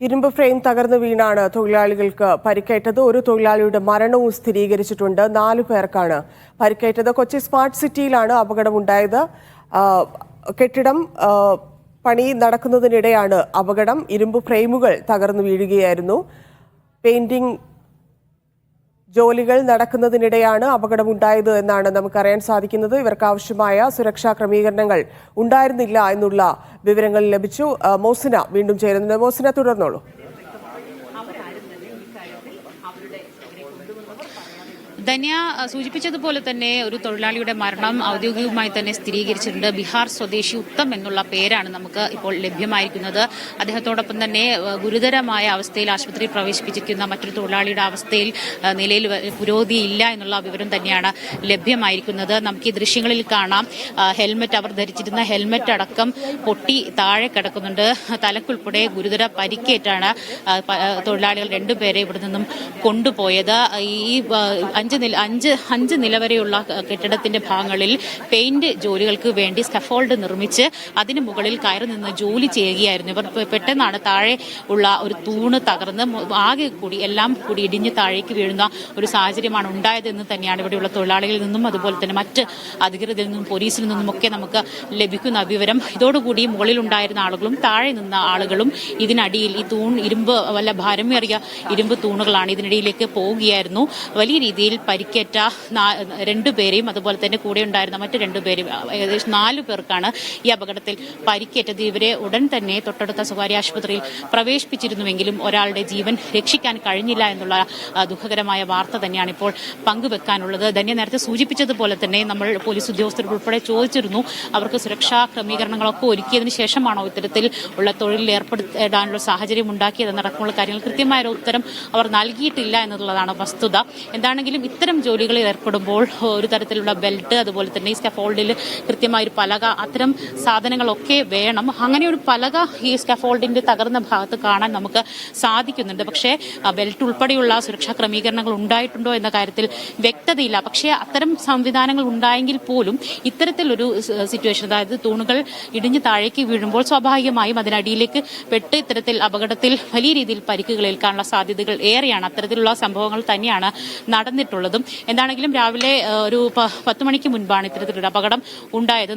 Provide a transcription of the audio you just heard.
ഇരുമ്പ് ഫ്രെയിം തകർന്നു വീണാണ് തൊഴിലാളികൾക്ക് പരിക്കേറ്റത്. ഒരു തൊഴിലാളിയുടെ മരണവും സ്ഥിരീകരിച്ചിട്ടുണ്ട്. 4 പേർക്കാണ് പരിക്കേറ്റത്. കൊച്ചി സ്മാർട്ട് സിറ്റിയിലാണ് അപകടമുണ്ടായത്. കെട്ടിടം പണി നടക്കുന്നതിനിടെയാണ് അപകടം. ഇരുമ്പ് ഫ്രെയിമുകൾ തകർന്നു വീഴുകയായിരുന്നു. പെയിന്റിംഗ് ജോലികൾ നടക്കുന്നതിനിടെയാണ് അപകടമുണ്ടായത് എന്നാണ് നമുക്കറിയാൻ സാധിക്കുന്നത്. ഇവർക്ക് ആവശ്യമായ സുരക്ഷാ ക്രമീകരണങ്ങൾ ഉണ്ടായിരുന്നില്ല എന്നുള്ള വിവരങ്ങൾ ലഭിച്ചു. മോസിന വീണ്ടും ചേരുന്നുണ്ട്. മോസിന, തുടർന്നോളൂ. ധന്യ സൂചിപ്പിച്ചതുപോലെ തന്നെ ഒരു തൊഴിലാളിയുടെ മരണം ഔദ്യോഗികമായി തന്നെ സ്ഥിരീകരിച്ചിട്ടുണ്ട്. ബീഹാർ സ്വദേശി ഉത്തം എന്നുള്ള പേരാണ് നമുക്ക് ഇപ്പോൾ ലഭ്യമായിരിക്കുന്നത്. അദ്ദേഹത്തോടൊപ്പം തന്നെ ഗുരുതരമായ അവസ്ഥയിൽ ആശുപത്രിയിൽ പ്രവേശിപ്പിച്ചിരിക്കുന്ന മറ്റൊരു തൊഴിലാളിയുടെ അവസ്ഥയിൽ നിലയിൽ പുരോഗതിയില്ല എന്നുള്ള വിവരം തന്നെയാണ് ലഭ്യമായിരിക്കുന്നത്. നമുക്ക് ഈ ദൃശ്യങ്ങളിൽ കാണാം, ഹെൽമറ്റ്, അവർ ധരിച്ചിരുന്ന ഹെൽമറ്റ് അടക്കം പൊട്ടി താഴെ കിടക്കുന്നുണ്ട്. തലക്കുൾപ്പെടെ ഗുരുതര പരിക്കേറ്റാണ് തൊഴിലാളികൾ 2 പേരെ ഇവിടെ നിന്നും കൊണ്ടുപോയത്. ഈ 5 നില വരെയുള്ള കെട്ടിടത്തിന്റെ ഭാഗങ്ങളിൽ പെയിന്റ് ജോലികൾക്ക് വേണ്ടി സ്കഫോൾഡ് നിർമ്മിച്ച് അതിന് മുകളിൽ കയറി നിന്ന് ജോലി ചെയ്യുകയായിരുന്നു. ഇവർ പെട്ടെന്നാണ് താഴെ ഉള്ള ഒരു തൂണ് തകർന്ന് ആകെ കൂടി എല്ലാം കൂടി ഇടിഞ്ഞ് താഴേക്ക് വീഴുന്ന ഒരു സാഹചര്യമാണ് ഉണ്ടായതെന്ന് തന്നെയാണ് ഇവിടെയുള്ള തൊഴിലാളികളിൽ നിന്നും അതുപോലെ തന്നെ മറ്റ് അധികൃതരിൽ നിന്നും പോലീസിൽ നിന്നും ഒക്കെ നമുക്ക് ലഭിക്കുന്ന വിവരം. ഇതോടുകൂടി മുകളിലുണ്ടായിരുന്ന ആളുകളും താഴെ നിന്ന ആളുകളും ഇതിനടിയിൽ ഈ ഇരുമ്പ് വല്ല ഭാരമേറിയ ഇരുമ്പ് തൂണുകളാണ് ഇതിനിടയിലേക്ക് പോവുകയായിരുന്നു. വലിയ രീതിയിൽ പരിക്കേറ്റ 2 പേരെയും അതുപോലെ തന്നെ കൂടെ ഉണ്ടായിരുന്ന മറ്റ് 2 പേരെയും ഏകദേശം 4 പേർക്കാണ് ഈ അപകടത്തിൽ പരിക്കേറ്റത്. ഇവരെ ഉടൻ തന്നെ തൊട്ടടുത്ത സ്വകാര്യ ആശുപത്രിയിൽ പ്രവേശിപ്പിച്ചിരുന്നുവെങ്കിലും ഒരാളുടെ ജീവൻ രക്ഷിക്കാൻ കഴിഞ്ഞില്ല എന്നുള്ള ദുഃഖകരമായ വാർത്ത തന്നെയാണ് ഇപ്പോൾ പങ്കുവെക്കാനുള്ളത്. ധന്യ നേരത്തെ സൂചിപ്പിച്ചതുപോലെ തന്നെ നമ്മൾ പോലീസ് ഉദ്യോഗസ്ഥർ ഉൾപ്പെടെ ചോദിച്ചിരുന്നു, അവർക്ക് സുരക്ഷാ ക്രമീകരണങ്ങളൊക്കെ ഒരുക്കിയതിനു ശേഷമാണോ ഇത്തരത്തിൽ ഉള്ള തൊഴിലിൽ ഏർപ്പെടുത്താനുള്ള സാഹചര്യം ഉണ്ടാക്കിയതെന്നടക്കമുള്ള കാര്യങ്ങൾ കൃത്യമായ ഒരു ഉത്തരം അവർ നൽകിയിട്ടില്ല എന്നുള്ളതാണ് വസ്തുത. എന്താണെങ്കിലും ഇത്തരം ജോലികളിൽ ഏർപ്പെടുമ്പോൾ ഒരു തരത്തിലുള്ള ബെൽറ്റ്, അതുപോലെ തന്നെ ഈ സ്കഫോൾഡിൽ കൃത്യമായൊരു പലക, അത്തരം സാധനങ്ങളൊക്കെ വേണം. അങ്ങനെ ഒരു പലക ഈ സ്കഫോൾഡിന്റെ തകർന്ന ഭാഗത്ത് കാണാൻ നമുക്ക് സാധിക്കുന്നുണ്ട്. പക്ഷേ ബെൽറ്റ് ഉൾപ്പെടെയുള്ള സുരക്ഷാ ക്രമീകരണങ്ങൾ ഉണ്ടായിട്ടുണ്ടോ എന്ന കാര്യത്തിൽ വ്യക്തതയില്ല. പക്ഷേ അത്തരം സംവിധാനങ്ങൾ ഉണ്ടായെങ്കിൽ പോലും ഇത്തരത്തിലൊരു സിറ്റുവേഷൻ, അതായത് തൂണുകൾ ഇടിഞ്ഞ് താഴേക്ക് വീഴുമ്പോൾ സ്വാഭാവികമായും അതിനടിയിലേക്ക് പെട്ട് ഇത്തരത്തിൽ അപകടത്തിൽ വലിയ രീതിയിൽ പരിക്കുകൾ ഏൽക്കാനുള്ള സാധ്യതകൾ ഏറെയാണ്. അത്തരത്തിലുള്ള സംഭവങ്ങൾ തന്നെയാണ് നടന്നിട്ടുള്ളതും. എന്താണെങ്കിലും രാവിലെ ഒരു 10 മണിക്ക് മുൻപാണ് ഇത്തരത്തിലൊരു അപകടം ഉണ്ടായത്.